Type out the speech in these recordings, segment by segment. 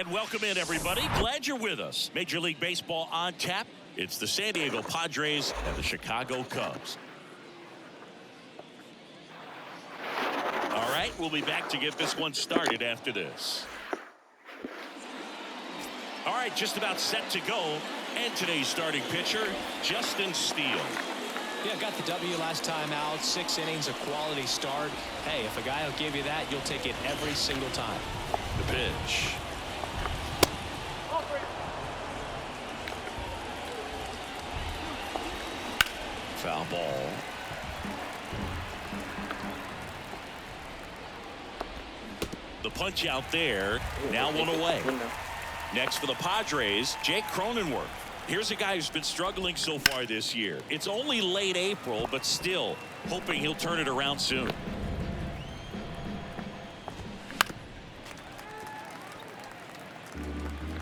And welcome in, everybody. Glad you're with us. Major League Baseball on tap. It's the San Diego Padres and the Chicago Cubs. All right, we'll be back to get this one started after this. All right, just about set to go. And today's starting pitcher, Justin Steele. Yeah, got the W last time out. 6 innings, a quality start. Hey, if a guy will give you that, you'll take it every single time. The pitch. Foul ball. The punch out there. Now one away. Next for the Padres, Jake Cronenworth. Here's a guy who's been struggling so far this year. It's only late April, but still hoping he'll turn it around soon.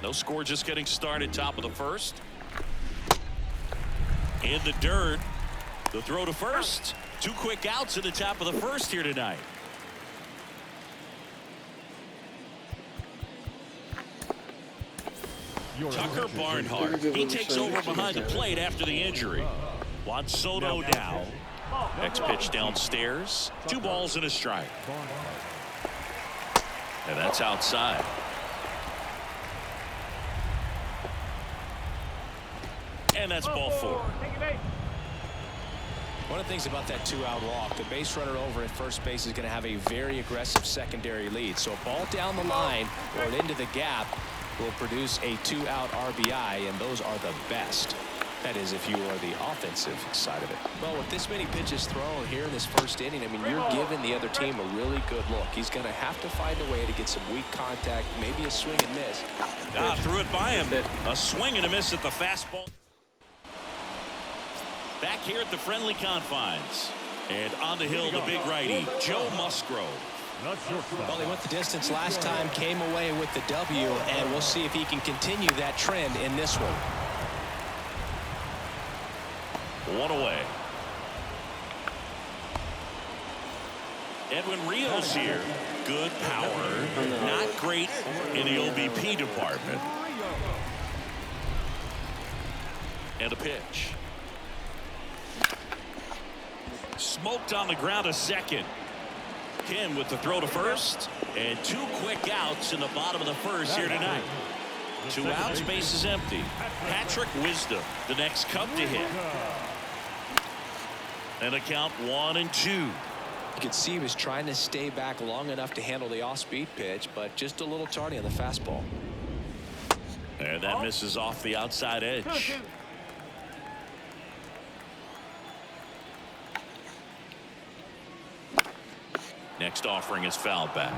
No score, just getting started. Top of the first. In the dirt. The throw to first. 2 quick outs in the top of the first here tonight. Tucker Barnhart. He takes over behind the plate after the injury. Juan Soto now. Next pitch downstairs. 2 balls and a strike. And that's outside. And that's ball 4. One of the things about that 2-out walk, the base runner over at first base is going to have a very aggressive secondary lead. So a ball down the line or into the gap will produce a 2-out RBI, and those are the best. That is, if you are the offensive side of it. Well, with this many pitches thrown here in this first inning, I mean, you're giving the other team a really good look. He's going to have to find a way to get some weak contact, maybe a swing and miss. Threw it by him. A swing and a miss at the fastball. Back here at the friendly confines. And on the hill, the big righty, Joe Musgrove. Well, he went the distance last time, came away with the W, and we'll see if he can continue that trend in this one. 1 away. Edwin Rios here. Good power. Not great in the OBP department. And a pitch. Smoked on the ground to second. Ken with the throw to first. And 2 quick outs in the bottom of the first here tonight. 2 outs, base is empty. Patrick Wisdom, the next Cub to hit. And a count 1-2. You could see he was trying to stay back long enough to handle the off-speed pitch, but just a little tardy on the fastball. And that misses off the outside edge. Next offering is fouled back.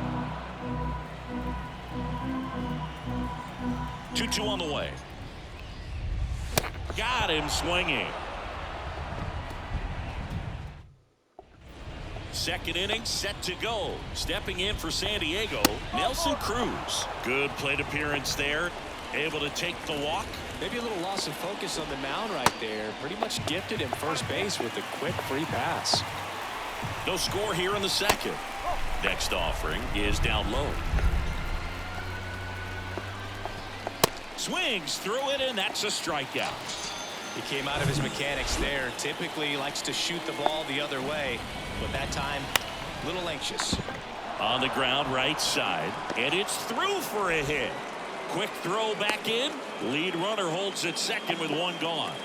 2-2 on the way. Got him swinging. Second inning set to go. Stepping in for San Diego, Nelson Cruz. Good plate appearance there. Able to take the walk. Maybe a little loss of focus on the mound right there. Pretty much gifted him first base with a quick free pass. No score here in the second. Next offering is down low. Swings through it, and that's a strikeout. He came out of his mechanics there. Typically he likes to shoot the ball the other way, but that time a little anxious. On the ground right side, and it's through for a hit. Quick throw back in. Lead runner holds at second with 1 gone.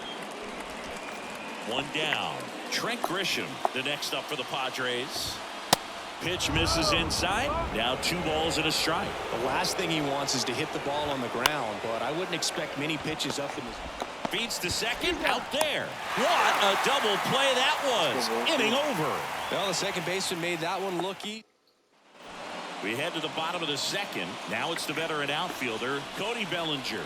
1 down. Trent Grisham, the next up for the Padres. Pitch misses inside. Now 2 balls and a strike. The last thing he wants is to hit the ball on the ground, but I wouldn't expect many pitches up in his... Feeds to second, out there. What a double play that was. Inning over. Well, the second baseman made that one look easy. We head to the bottom of the second. Now it's the veteran outfielder, Cody Bellinger.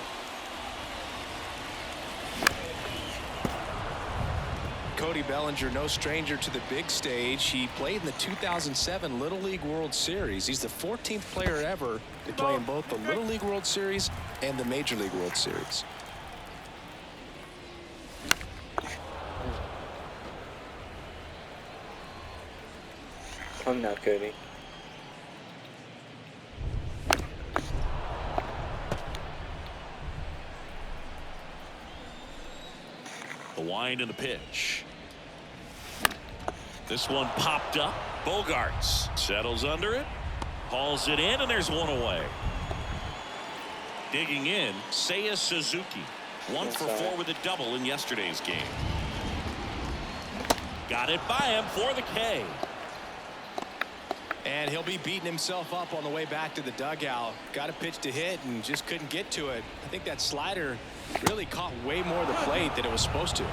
Cody Bellinger, no stranger to the big stage. He played in the 2007 Little League World Series. He's the 14th player ever to play in both the Little League World Series and the Major League World Series. Come now, Cody. Bryant in the pitch. This one popped up. Bogarts settles under it, hauls it in, and there's one away. Digging in, Seiya Suzuki. 1 for 4 with a double in yesterday's game. Got it by him for the K. And he'll be beating himself up on the way back to the dugout. Got a pitch to hit and just couldn't get to it. I think that slider really caught way more of the plate than it was supposed to.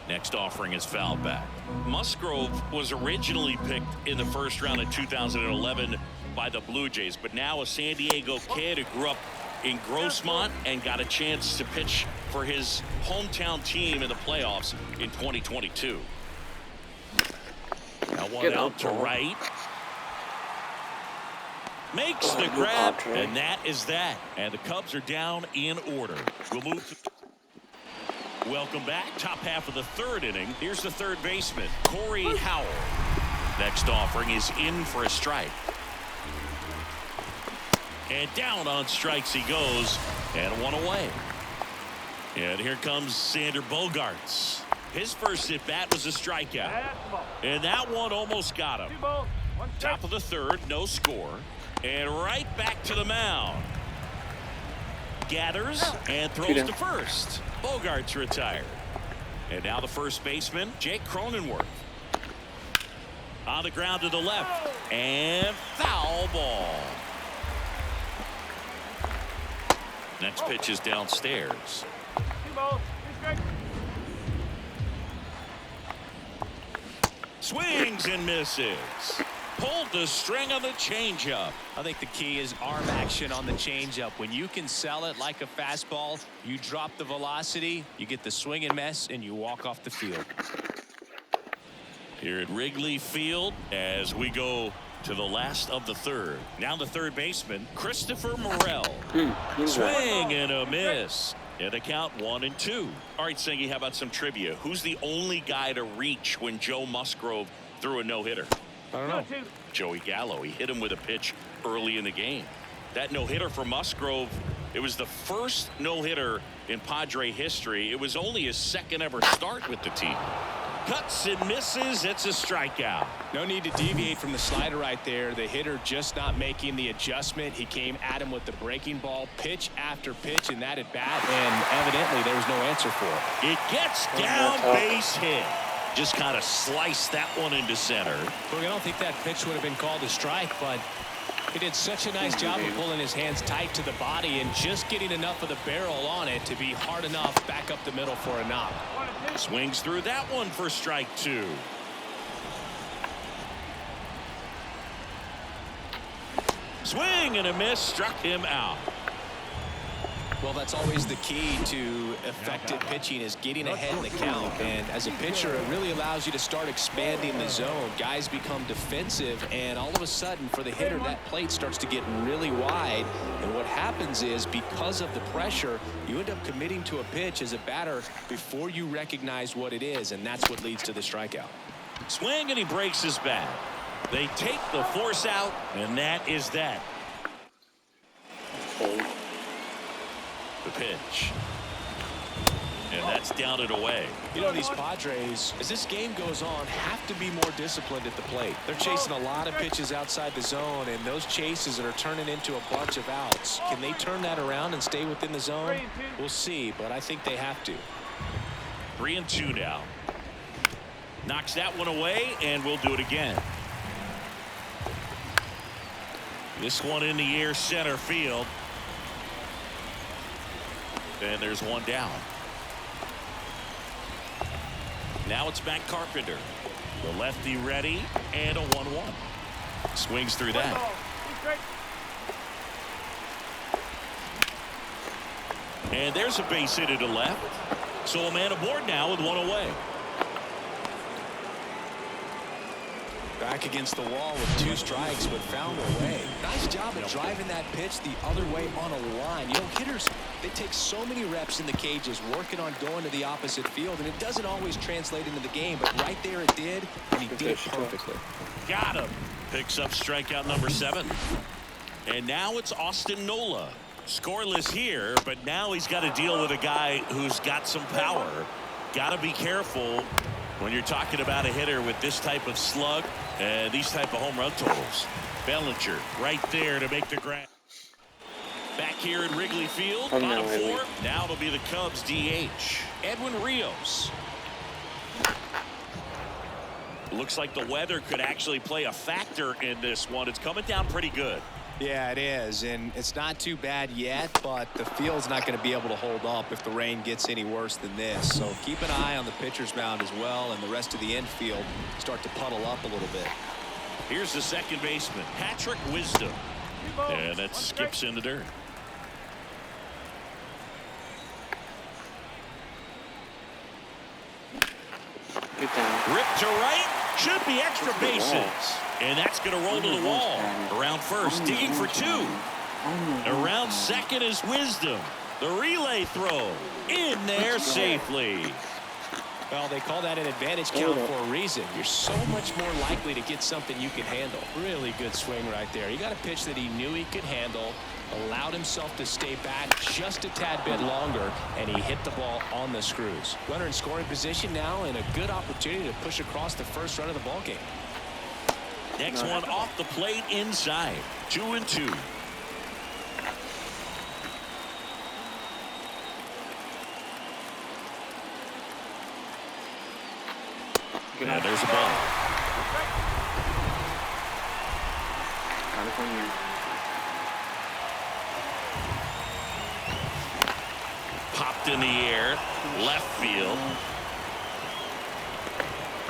Next offering is fouled back. Musgrove was originally picked in the first round in 2011 by the Blue Jays, but now a San Diego kid who grew up in Grossmont and got a chance to pitch for his hometown team in the playoffs in 2022. Now one out to right. Makes the grab, and that is that. And the Cubs are down in order. We'll move to... Welcome back. Top half of the third inning. Here's the third baseman, Corey Howell. Next offering is in for a strike. And down on strikes he goes, and one away. And here comes Sander Bogarts. His first at bat was a strikeout, and that one almost got him. Top of the third, no score, and right back to the mound. Gathers and throws to first. Bogarts retired. And now the first baseman, Jake Cronenworth. On the ground to the left, and foul ball. Next pitch is downstairs. Swings and misses. Pulled the string on the changeup. I think the key is arm action on the changeup. When you can sell it like a fastball, you drop the velocity, you get the swing and miss, and you walk off the field. Here at Wrigley Field as we go to the last of the third. Now the third baseman, Christopher Morel. Swing and a miss. And the count 1-2. All right, Singy, how about some trivia? Who's the only guy to reach when Joe Musgrove threw a no-hitter? I don't know. Joey Gallo. He hit him with a pitch early in the game. That no-hitter for Musgrove, it was the first no-hitter in Padre history. It was only his second ever start with the team. Cuts and misses. It's a strikeout. No need to deviate from the slider right there. The hitter just not making the adjustment. He came at him with the breaking ball, pitch after pitch, and that at bat, and evidently there was no answer for it. It gets down, base hit. Just kind of sliced that one into center. Look, I don't think that pitch would have been called a strike, but he did such a nice job of pulling his hands tight to the body and just getting enough of the barrel on it to be hard enough back up the middle for a knock. Swings through that one for strike 2. Swing and a miss, struck him out. Well, that's always the key to effective pitching, is getting ahead in the count. And as a pitcher, it really allows you to start expanding the zone. Guys become defensive, and all of a sudden, for the hitter, that plate starts to get really wide. And what happens is, because of the pressure, you end up committing to a pitch as a batter before you recognize what it is, and that's what leads to the strikeout. Swing, and he breaks his bat. They take the force out, and that is that. The pitch. And that's down and away. You know, these Padres, as this game goes on, have to be more disciplined at the plate. They're chasing a lot of pitches outside the zone, and those chases are turning into a bunch of outs. Can they turn that around and stay within the zone? We'll see, but I think they have to. 3-2 now. Knocks that one away, and we'll do it again. This one in the air, center field. And there's one down. Now it's Matt Carpenter. The lefty ready, and a 1-1. Swings through that. And there's a base hit to the left. So a man aboard now with one away. Back against the wall with 2 strikes, but found a way. Nice job of driving that pitch the other way on a line. You know, hitters, they take so many reps in the cages working on going to the opposite field, and it doesn't always translate into the game, but right there it did, and he did it perfectly. Got him. Picks up strikeout number 7. And now it's Austin Nola. Scoreless here, but now he's got to deal with a guy who's got some power. Got to be careful when you're talking about a hitter with this type of slug and these type of home run totals. Bellinger right there to make the grab. Back here at Wrigley Field, bottom 4. Now it'll be the Cubs DH, Edwin Rios. Looks like the weather could actually play a factor in this one. It's coming down pretty good. Yeah, it is, and it's not too bad yet, but the field's not going to be able to hold up if the rain gets any worse than this. So keep an eye on the pitcher's mound as well, and the rest of the infield start to puddle up a little bit. Here's the second baseman, Patrick Wisdom. And that skips in the dirt. Ripped to right. Should be extra bases. And that's going to roll to the wall. Around first, digging for 2. Around second is Wisdom. The relay throw in there safely. Well, they call that an advantage count for a reason. You're so much more likely to get something you can handle. Really good swing right there. He got a pitch that he knew he could handle, allowed himself to stay back just a tad bit longer, and he hit the ball on the screws. Runner in scoring position now, and a good opportunity to push across the first run of the ballgame. Next one off the plate inside. 2-2. Yeah, there's a ball. Popped in the air, left field.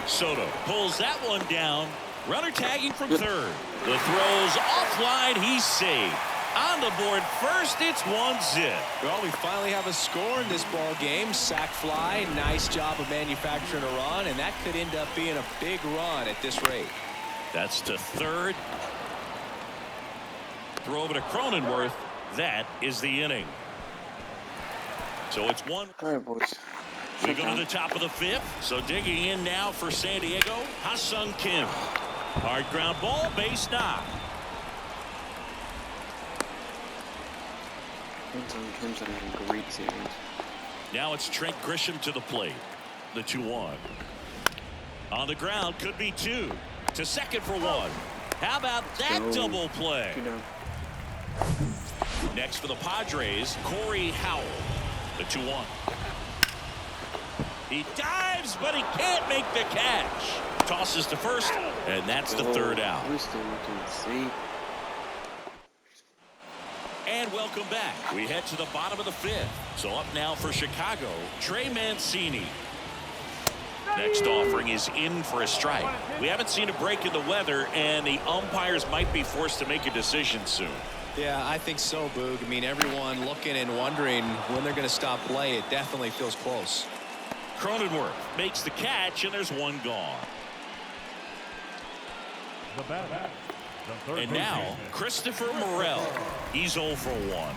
Soto pulls that one down. Runner tagging from third. The throw's offline. He's safe. On the board first, it's 1-0. Well, we finally have a score in this ball game. Sac fly. Nice job of manufacturing a run, and that could end up being a big run at this rate. That's to third. Throw over to Cronenworth. That is the inning. So it's 1. All right, boys. We go to the top of the 5th. So digging in now for San Diego, Ha-Sung Kim. Hard ground ball, base knock. Kim's having a great series. Now it's Trent Grisham to the plate. The 2-1. On the ground, could be 2. To second for 1. How about that double play? Next for the Padres, Corey Howell. The 2-1. He dives, but he can't make the catch. Tosses to first, and that's the third out. And welcome back. We head to the bottom of the 5th. So up now for Chicago, Trey Mancini. Next offering is in for a strike. We haven't seen a break in the weather, and the umpires might be forced to make a decision soon. Yeah, I think so, Boog. I mean, everyone looking and wondering when they're going to stop play. It definitely feels close. Cronenworth makes the catch, and there's one gone. And now, Christopher Morel. He's 0 for 1.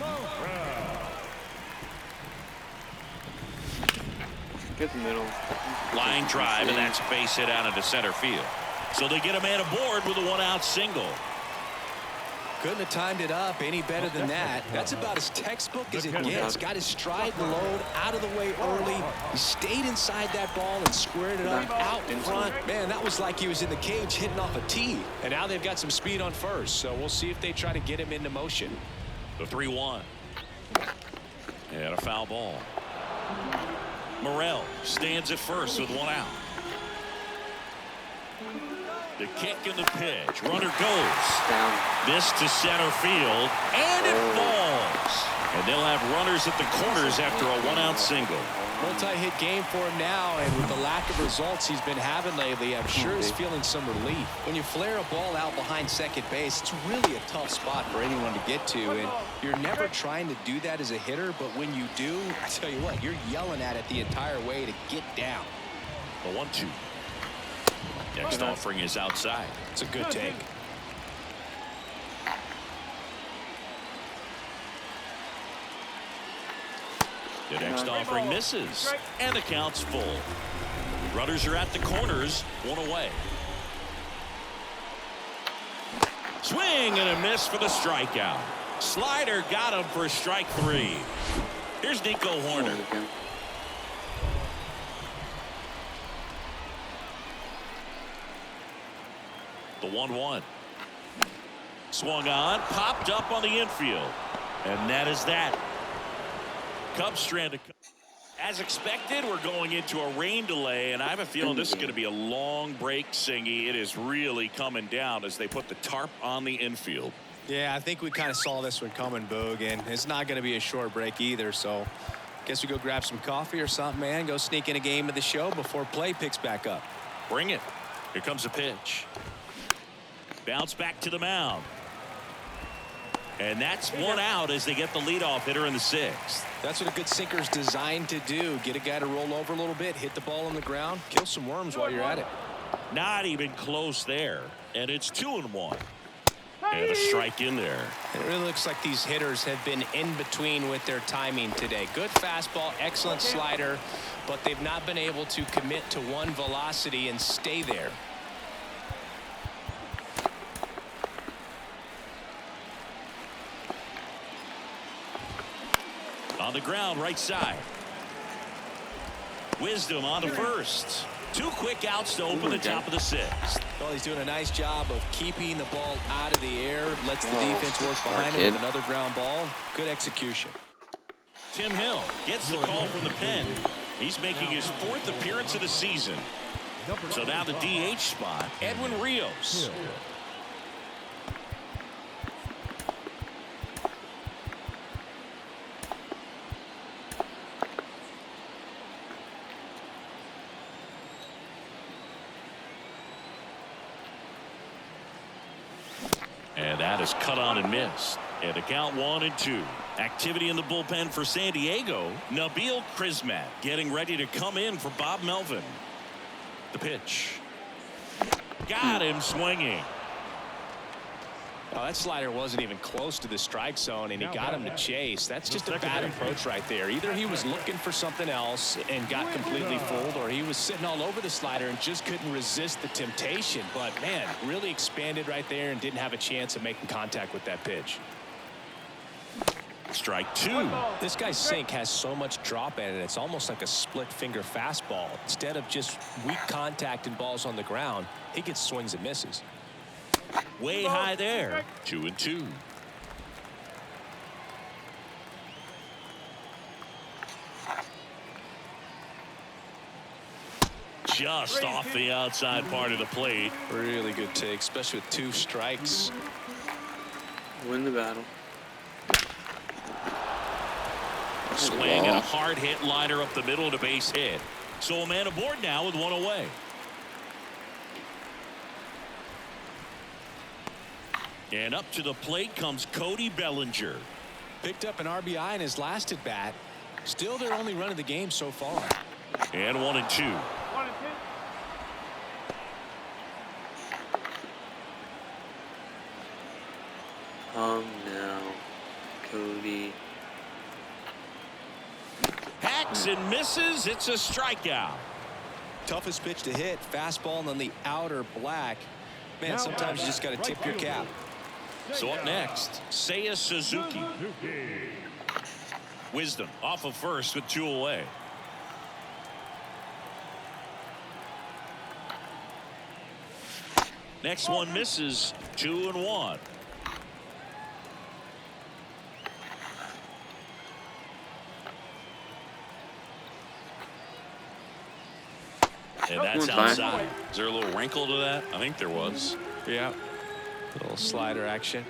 Get the middle. Line drive, and that's a base hit out into center field. So they get a man aboard with a 1-out single. Couldn't have timed it up any better than that. That's about as textbook as it gets. Got his stride and load out of the way early. He stayed inside that ball and squared it up out in front. Man, that was like he was in the cage hitting off a tee. And now they've got some speed on first, so we'll see if they try to get him into motion. The 3-1. And a foul ball. Morel stands at first with 1 out. The kick and the pitch. Runner goes. This to center field. And it falls. And they'll have runners at the corners after a 1-out single. Multi-hit game for him now, and with the lack of results he's been having lately, I'm sure he's feeling some relief. When you flare a ball out behind second base, it's really a tough spot for anyone to get to, and you're never trying to do that as a hitter, but when you do, I tell you what, you're yelling at it the entire way to get down. The 1-2. Next offering is outside. It's a good take. The next offering misses, and the count's full. Runners are at the corners, 1 away. Swing and a miss for the strikeout. Slider got him for strike 3. Here's Nico Horner. The 1-1. Swung on, popped up on the infield. And that is that. Cubs stranded. As expected, we're going into a rain delay, and I have a feeling this is going to be a long break, Singy. It is really coming down as they put the tarp on the infield. Yeah, I think we kind of saw this one coming, Boog, and it's not going to be a short break either, so guess we go grab some coffee or something, man. Go sneak in a game of the show before play picks back up. Bring it. Here comes a pitch. Bounce back to the mound. And that's one out as they get the leadoff hitter in the 6th. That's what a good sinker's designed to do. Get a guy to roll over a little bit, hit the ball on the ground, kill some worms while you're at it. Not even close there. And it's 2-1. And a strike in there. It really looks like these hitters have been in between with their timing today. Good fastball, excellent slider, but they've not been able to commit to one velocity and stay there. On the ground, right side. Wisdom on to first. 2 quick outs to open the top of the 6th. Well, he's doing a nice job of keeping the ball out of the air. Lets the defense work behind him with another ground ball. Good execution. Tim Hill gets the call from the pen. He's making his 4th appearance of the season. So now the DH spot, Edwin Rios. And that is cut on and missed. And the count 1-2. Activity in the bullpen for San Diego. Nabil Crismatt getting ready to come in for Bob Melvin. The pitch. Got him swinging. Oh, that slider wasn't even close to the strike zone, and he got him to chase. That's just a bad approach right there. Either he was looking for something else and got completely fooled, or he was sitting all over the slider and just couldn't resist the temptation. But, man, really expanded right there and didn't have a chance of making contact with that pitch. Strike 2. This guy's sink has so much drop in it, it's almost like a split finger fastball. Instead of just weak contact and balls on the ground, he gets swings and misses. Way high there. 2-2. Just off the outside part of the plate. Really good take, especially with 2 strikes. Win the battle. Swing and a hard hit liner up the middle to base hit. So a man aboard now with 1 away. And up to the plate comes Cody Bellinger. Picked up an RBI in his last at bat. Still their only run of the game so far. And 1-2. Now, Cody. Hacks and misses. It's a strikeout. Toughest pitch to hit. Fastball and then the outer black. Man, sometimes you just got to tip your cap. So up next, Seiya Suzuki. Wisdom off of first with 2 away. Next one misses. 2-1. And that's outside. Is there a little wrinkle to that? I think there was. Yeah. Little slider action.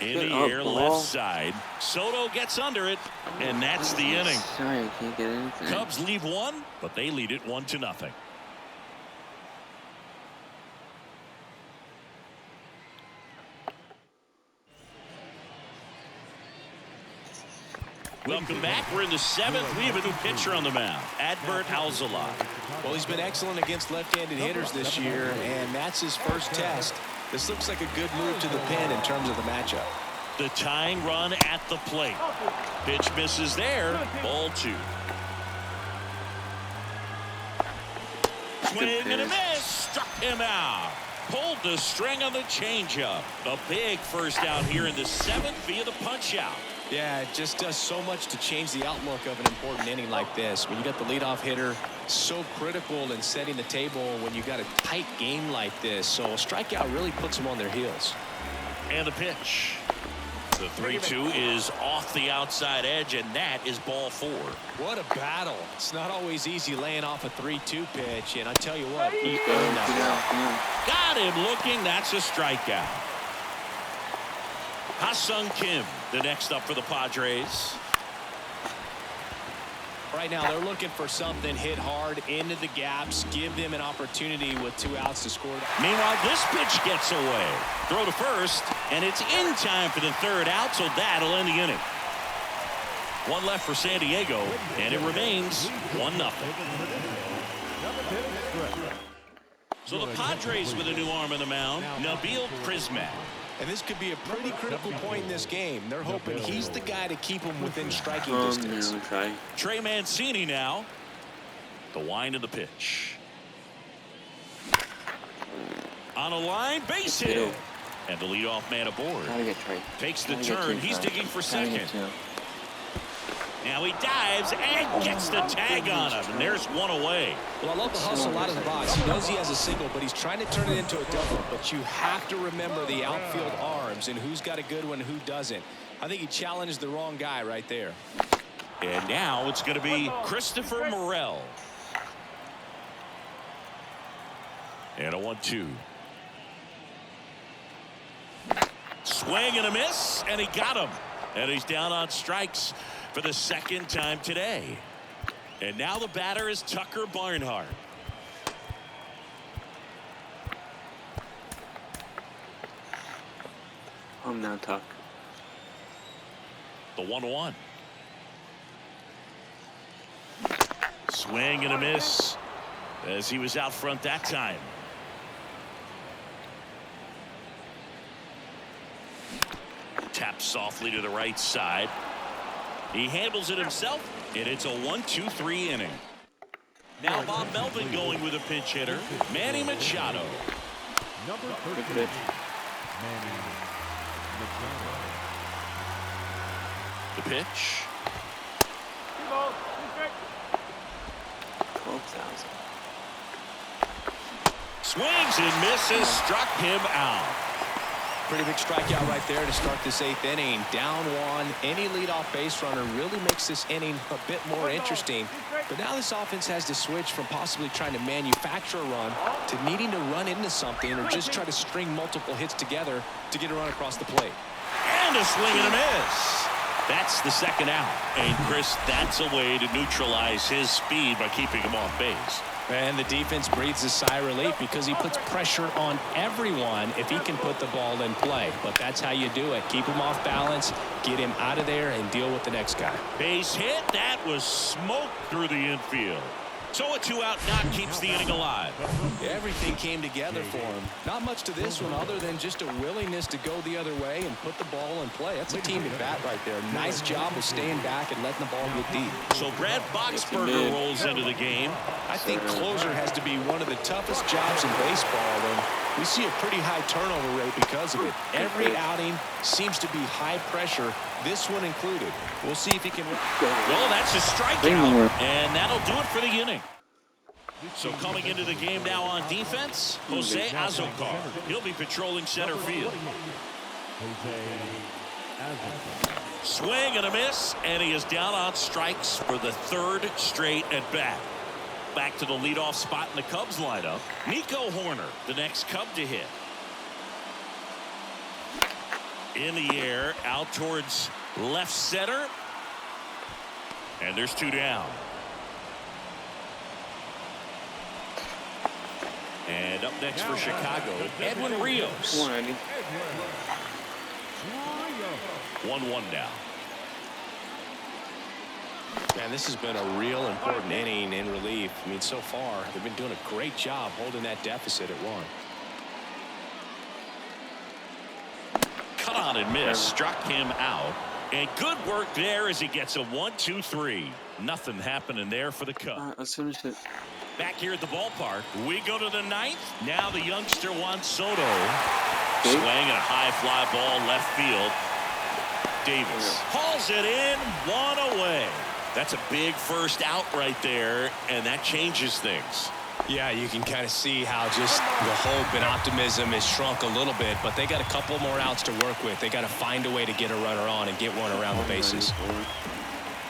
In the air, left side. Soto gets under it, and that's the inning. Sorry, I can't get anything. Cubs leave 1, but they lead it 1-0. Welcome back. We're in the 7th. We have a new pitcher on the mound, Adbert Alzolay. Well, he's been excellent against left-handed hitters this year, and that's his first test. This looks like a good move to the pen in terms of the matchup. The tying run at the plate. Pitch misses there. Ball 2. Swing and a miss. struck him out. Pulled the string on the changeup. A big first out here in the 7th via the punch out. Yeah, it just does so much to change the outlook of an important inning like this. When you got the leadoff hitter, so critical in setting the table when you got a tight game like this. So a strikeout really puts them on their heels. And the pitch. The 3-2 is off the outside edge, and that is ball 4. What a battle. It's not always easy laying off a 3-2 pitch, and I tell you what, he earned that. Got him looking. That's a strikeout. Ha-Sung Kim, the next up for the Padres. Right now, they're looking for something hit hard into the gaps, give them an opportunity with 2 outs to score. Meanwhile, this pitch gets away. Throw to first, and it's in time for the 3rd out, so that'll end the inning. 1 left for San Diego, and it remains 1-0. So the Padres with a new arm in the mound, Nabil Prismac. And this could be a pretty critical point in this game. They're hoping he's the guy to keep them within striking distance. Trey Mancini now. The wind of the pitch. On a line, base hit. And the leadoff man aboard. Takes the turn. He's digging for second. Now he dives and gets the tag on him. And there's 1 away. Well, I love the hustle out of the box. He knows he has a single, but he's trying to turn it into a double. But you have to remember the outfield arms and who's got a good one, who doesn't. I think he challenged the wrong guy right there. And now it's going to be Christopher Morel. And a 1-2. Swing and a miss, and he got him. And he's down on strikes for the 2nd time today. And now the batter is Tucker Barnhart. Now, Tuck. The 1-1. Swing and a miss as he was out front that time. Taps softly to the right side. He handles it himself, and it's a 1-2-3 inning. Now Bob Melvin going with a pinch hitter, Manny Machado. Number 13, Manny Machado. The pitch. 12,000. Swings and misses, struck him out. Pretty big strikeout right there to start this 8th inning. Down 1. Any leadoff base runner really makes this inning a bit more interesting. But now this offense has to switch from possibly trying to manufacture a run to needing to run into something or just try to string multiple hits together to get a run across the plate. And a swing and a miss. That's the 2nd out. And Chris, that's a way to neutralize his speed by keeping him off base. And the defense breathes a sigh of relief because he puts pressure on everyone if he can put the ball in play. But that's how you do it. Keep him off balance, get him out of there, and deal with the next guy. Base hit. That was smoked through the infield. So a 2-out knock keeps the inning alive. Everything came together for him. Not much to this one other than just a willingness to go the other way and put the ball in play. That's a team at bat right there. Nice job of staying back and letting the ball get deep. So Brad Boxberger rolls into the game. I think closer has to be one of the toughest jobs in baseball, and we see a pretty high turnover rate because of it. Every outing seems to be high pressure, this one included. We'll see if he can. Well, that's a strikeout, and that'll do it for the inning. So coming into the game now on defense, Jose Azocar. He'll be patrolling center field. Swing and a miss, and he is down on strikes for the 3rd straight at bat. Back to the leadoff spot in the Cubs lineup. Nico Horner, the next Cub to hit. In the air, out towards left center. And there's 2 down. And up next for Chicago, Edwin Rios. 1-1 now. Man, this has been a real important inning in relief. I mean, so far, they've been doing a great job holding that deficit at 1. Cut on and miss, struck him out. And good work there as he gets a 1-2-3. Nothing happening there for the Cubs. Let's finish it. Back here at the ballpark, we go to the ninth. Now the youngster Juan Soto swinging a high fly ball left field. Davis hauls it in, 1 away. That's a big first out right there, and that changes things. Yeah, you can kind of see how just the hope and optimism is shrunk a little bit, but they got a couple more outs to work with. They got to find a way to get a runner on and get one around the bases.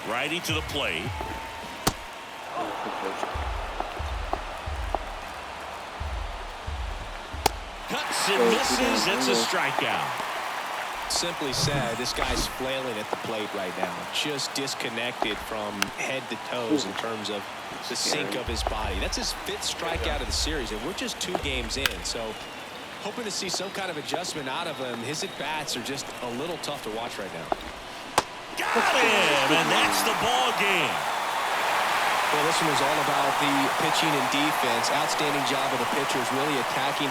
Righty to the plate. Cuts and misses. It's a strikeout. Simply said, this guy's flailing at the plate right now. Just disconnected from head to toes in terms of the sink of his body. That's his 5th strikeout of the series, and we're just 2 games in. So hoping to see some kind of adjustment out of him. His at-bats are just a little tough to watch right now. Got him, and that's the ball game. Well, this one was all about the pitching and defense. Outstanding job of the pitchers really attacking